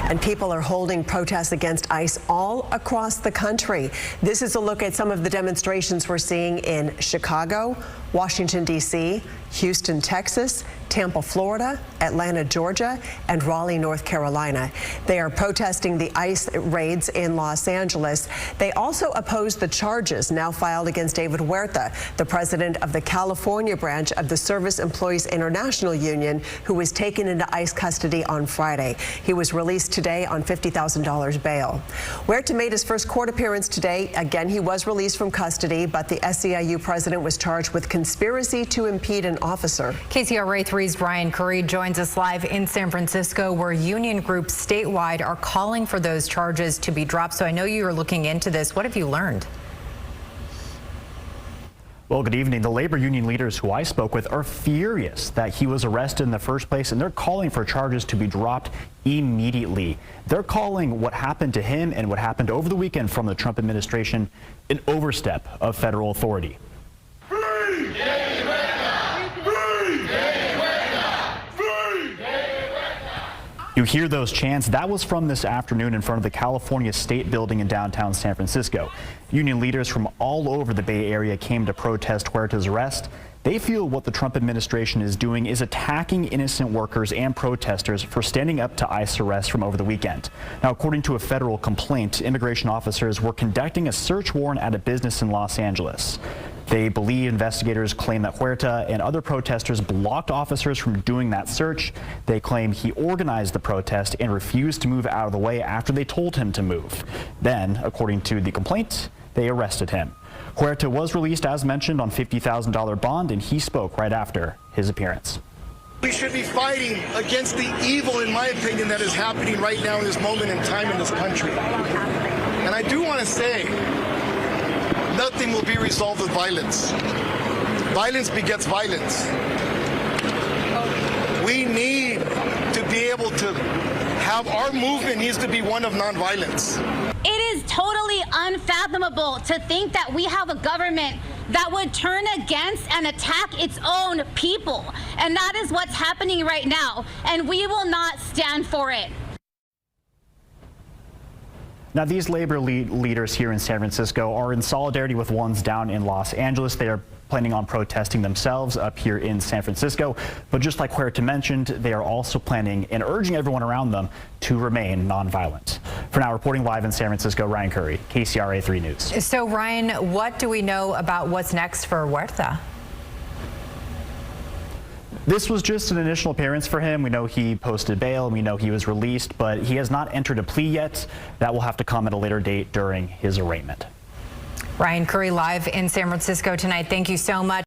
And people are holding protests against ICE all across the country. This is a look at some of the demonstrations we're seeing in Chicago, Washington, D.C., Houston, Texas, Tampa, Florida, Atlanta, Georgia, and Raleigh, North Carolina. They are protesting the ICE raids in Los Angeles. They also oppose the charges now filed against David Huerta, the president of the California branch of the Service Employees International Union, who was taken into ICE custody on Friday. He was released today on $50,000 bail. Huerta made his first court appearance today. Again, he was released from custody, but the SEIU president was charged with conspiracy to impede an officer. KCRA 3's Ryan Curry joins us live in San Francisco, where union groups statewide are calling for those charges to be dropped. So I know you are looking into this. What have you learned? Well, good evening. The labor union leaders who I spoke with are furious that he was arrested in the first place, and they're calling for charges to be dropped immediately. They're calling what happened to him and what happened over the weekend from the Trump administration an overstep of federal authority. You hear those chants. That was from this afternoon in front of the California State Building in downtown San Francisco. Union leaders from all over the Bay Area came to protest Huerta's arrest. They feel what the Trump administration is doing is attacking innocent workers and protesters for standing up to ICE arrests from over the weekend. Now, according to a federal complaint, immigration officers were conducting a search warrant at a business in Los Angeles. They believe investigators claim that Huerta and other protesters blocked officers from doing that search. They claim he organized the protest and refused to move out of the way after they told him to move. Then, according to the complaint, they arrested him. Huerta was released, as mentioned, on $50,000 bond, and he spoke right after his appearance. We should be fighting against the evil, in my opinion, that is happening right now in this moment in time in this country. And I do want to say, nothing will be resolved with violence. Violence begets violence. We need to be able to have our movement needs to be one of nonviolence. It is totally unfathomable to think that we have a government that would turn against and attack its own people. And that is what's happening right now. And we will not stand for it. Now, these labor leaders here in San Francisco are in solidarity with ones down in Los Angeles. They are planning on protesting themselves up here in San Francisco. But just like Huerta mentioned, they are also planning and urging everyone around them to remain nonviolent. For now, reporting live in San Francisco, Ryan Curry, KCRA 3 News. So, Ryan, what do we know about what's next for Huerta? This was just an initial appearance for him. We know he posted bail, and we know he was released, but he has not entered a plea yet. That will have to come at a later date during his arraignment. Ryan Curry live in San Francisco tonight. Thank you so much.